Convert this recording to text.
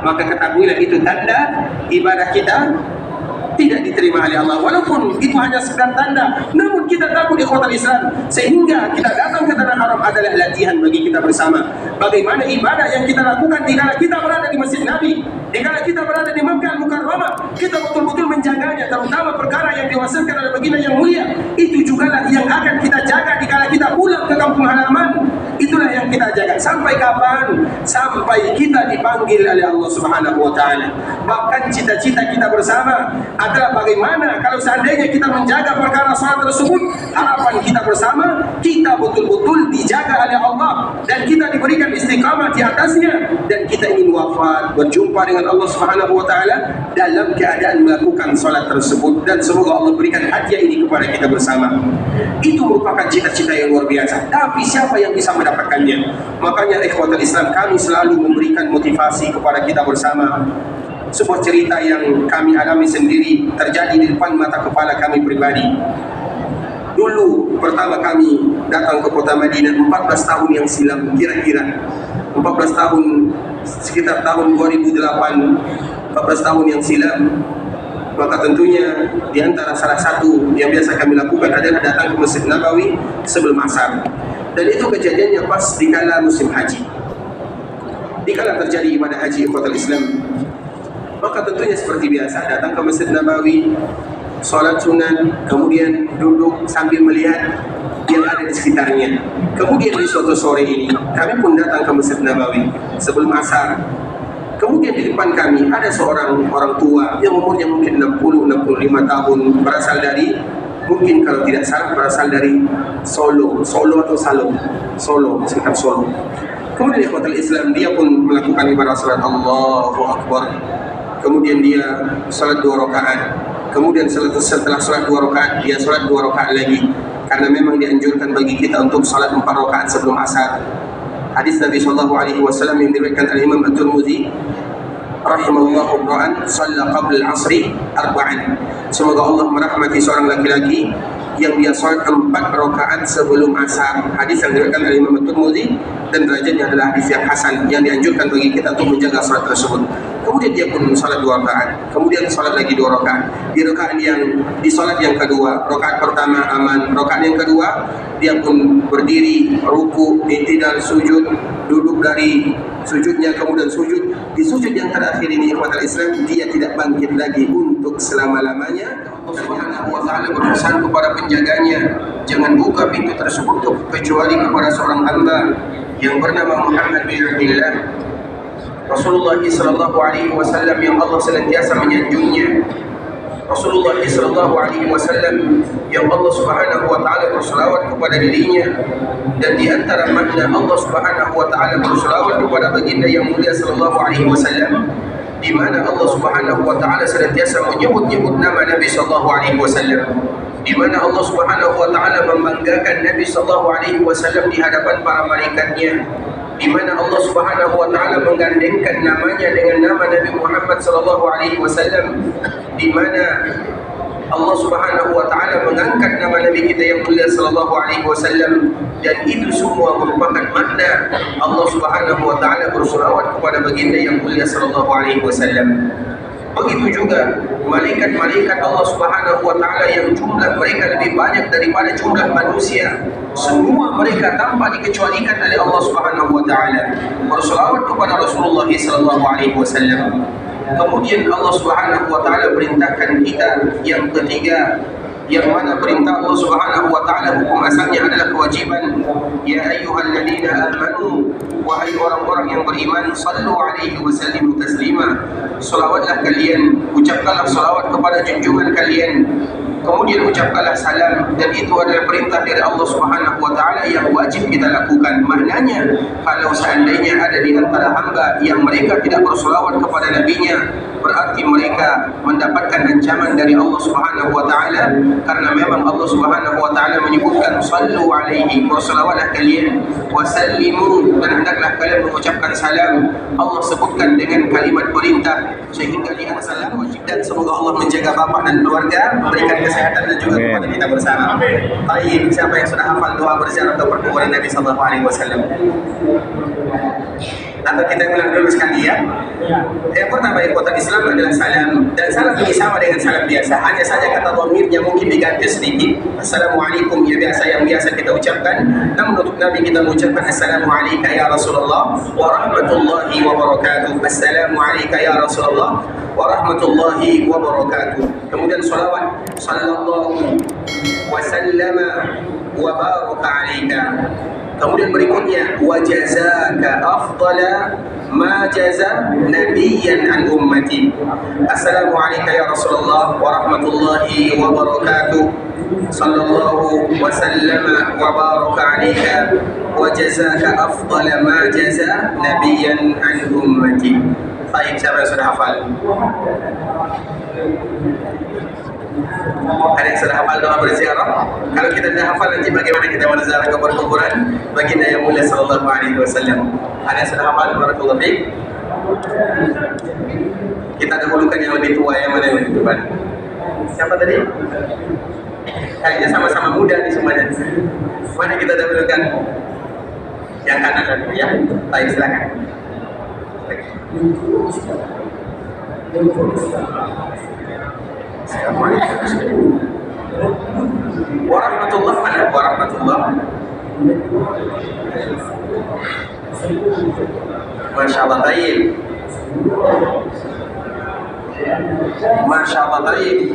maka ketahuilah itu tanda ibadah kita tidak diterima oleh Allah. Walaupun itu hanya sekedar tanda, namun kita takut ikhwatal Islam, sehingga kita datang ke tanah haram adalah latihan bagi kita bersama. Bagaimana ibadah yang kita lakukan dikala kita berada di Masjid Nabi, dikala kita berada di Makkah Al-Mukarramah, kita betul-betul menjaganya, terutama perkara yang diwasiatkan oleh baginda yang mulia. Itu jugalah yang akan kita jaga dikala kita pulang ke kampung halaman. Itulah yang kita jaga. Sampai kapan? Sampai kita dipanggil oleh Allah Subhanahu wa taala. Bahkan cita-cita kita bersama adalah bagaimana kalau seandainya kita menjaga perkara salat tersebut, harapan kita bersama kita betul-betul dijaga oleh Allah dan kita diberikan istiqamah di atasnya, dan kita ingin wafat berjumpa dengan Allah Subhanahu wa taala dalam keadaan melakukan salat tersebut, dan semoga Allah berikan hadiah ini kepada kita bersama. Itu merupakan cita-cita yang luar biasa. Tapi siapa yang bisa mendapatkannya? Makanya ikhwatul Islam, kami selalu memberikan motivasi kepada kita bersama. Sebuah cerita yang kami alami sendiri terjadi di depan mata kepala kami pribadi. Dulu pertama kami datang ke kota Madinah 14 tahun yang silam, kira-kira 14 tahun, sekitar tahun 2008, 14 tahun yang silam. Maka tentunya di antara salah satu yang biasa kami lakukan adalah datang ke Masjid Nabawi sebelum asar. Dan itu kejadiannya pas di kala musim haji. Di kala terjadi ibadah haji ikhwatul Islam, maka tentunya seperti biasa datang ke Masjid Nabawi, sholat sunnah, kemudian duduk sambil melihat yang ada di sekitarnya. Kemudian di suatu sore ini kami pun datang ke Masjid Nabawi sebelum asar. Kemudian di depan kami ada seorang orang tua yang umurnya mungkin 60-65 tahun, berasal dari, mungkin kalau tidak salah berasal dari Solo atau Solo, sekitar Solo. Kemudian ikhwatul Islam, dia pun melakukan ibadah salat Allahu Akbar. Kemudian dia salat 2 rakaat. Kemudian setelah salat 2 rakaat, dia salat 2 rakaat lagi. Karena memang dianjurkan bagi kita untuk salat 4 rakaat sebelum asar. Hadis Nabi sallallahu alaihi wasallam yang diriwayatkan oleh Imam At-Tirmidzi, rahimallahu imra'an shalla qabla al-'asri arba'an. Semoga Allah merahmati seorang laki-laki yang dia salat 4 rakaat sebelum asar. Hadis yang diriwayatkan oleh Imam At-Tirmidzi dan derajatnya adalah hadis yang hasan, yang dianjurkan bagi kita untuk menjaga salat tersebut. Kemudian dia pun salat 2 rakaat, kemudian salat lagi 2 rakaat. Di salat yang kedua, rakaat pertama aman, rakaat yang kedua dia pun berdiri, ruku, i'tidal, sujud, duduk dari sujudnya, kemudian sujud. Di sujud yang terakhir ini ikhwatul Islam, dia tidak bangkit lagi untuk selama-lamanya. Allah Subhanahu wa taala berpesan kepada penjaganya, jangan buka pintu tersebut kecuali kepada seorang hamba yang bernama Muhammad bin Abdullah. Rasulullah sallallahu alaihi wasallam yang Allah senantiasa menyanjungnya. Rasulullah sallallahu alaihi wasallam yang Allah Subhanahu wa taala berselawat kepada dirinya, dan di antara makna Allah Subhanahu wa taala berselawat kepada baginda yang mulia sallallahu alaihi wasallam, di mana Allah Subhanahu wa taala senantiasa menyebut-nyebut nama Nabi sallallahu alaihi wasallam, di mana Allah Subhanahu wa taala membanggakan Nabi sallallahu alaihi wasallam di hadapan para malaikatnya, di mana Allah Subhanahu wa taala menggandengkan namanya dengan nama Nabi Muhammad sallallahu alaihi wasallam, di mana Allah Subhanahu wa taala mengangkat nama Nabi kita yang mulia sallallahu alaihi wasallam, dan itu semua merupakan makna Allah Subhanahu wa taala berselawat kepada baginda yang mulia sallallahu alaihi wasallam. Begitu juga malaikat-malaikat Allah Subhanahu wa taala yang jumlah mereka lebih banyak daripada jumlah manusia, semua mereka tanpa dikecualikan oleh Allah Subhanahu wa taala berselawat kepada Rasulullah sallallahu alaihi wasallam. Kemudian Allah Subhanahu wa taala perintahkan kita yang ketiga, yang mana perintah Allah Subhanahu wa taala hukum asalnya adalah kewajiban. Ya ayyuhalladzina amanu, wahai orang-orang yang beriman, sallu alaihi wa sallimu taslima. Selawatlah kalian, ucapkanlah selawat kepada junjungan kalian, kemudian ucapkanlah salam, dan itu adalah perintah dari Allah Subhanahu wa taala yang wajib kita lakukan. Maknanya, kalau seandainya ada di antara hamba yang mereka tidak berselawat kepada nabinya, berarti mereka mendapatkan ancaman dari Allah Subhanahu wa taala, karena memang Allah Subhanahu wa taala menyebutkan sallu alaihi, berselawatlah kalian, wasallimu, dan hendaklah kalian mengucapkan salam. Allah sebutkan dengan kalimat perintah, sehingga di antara wajib, dan semoga Allah menjaga bapak dan keluarga, memberikan kesehatan dan juga kepada kita bersama. Baik, siapa yang sudah hafal doa berziarah atau perkuburan Nabi sallallahu alaihi wasallam? Atau kita ulang dulu sekali ya. Yang pertama ikhwatal Islam adalah salam, dan salam ini sama dengan salam biasa, hanya saja kata dhamirnya mungkin diganti sedikit. Assalamualaikum ya biasa yang biasa kita ucapkan, namun untuk Nabi kita mengucapkan Assalamualaikum ya Rasulullah wa rahmatullahi wa barakatuh. Assalamualaikum ya Rasulullah wa rahmatullahi wa barakatuh. Kemudian salawat, sallallahu wa sallama wa baraka alaika. Kemudian berikutnya wa jazaka afdala ma jaza nabiyyan an ummati. Assalamualaikum ya Rasulullah wa rahmatullahi wa barakatuh. Sallallahu wa sallama wa baraka alaika wa jazaka afdala ma jaza nabiyyan an ummati. Baik, siapa yang sudah hafal? Ada yang sudah hafal doa berziarah? Kalau kita tidak hafal, nanti bagaimana kita berziarah ke kuburan baginda yang mulia sallallahu alaihi wasallam? Ada yang sudah hafal? Barakallahu fiik. Kita dahulukan yang lebih tua, yang mana yang lebih depan? Siapa tadi? Kayaknya sama-sama muda nih semuanya. Mana kita dahulukan? Yang kanan dulu ya. Baik, silakan. Assalamualaikum warahmatullahi wabarakatuh. Masya Allah, baik. Masya Allah, baik.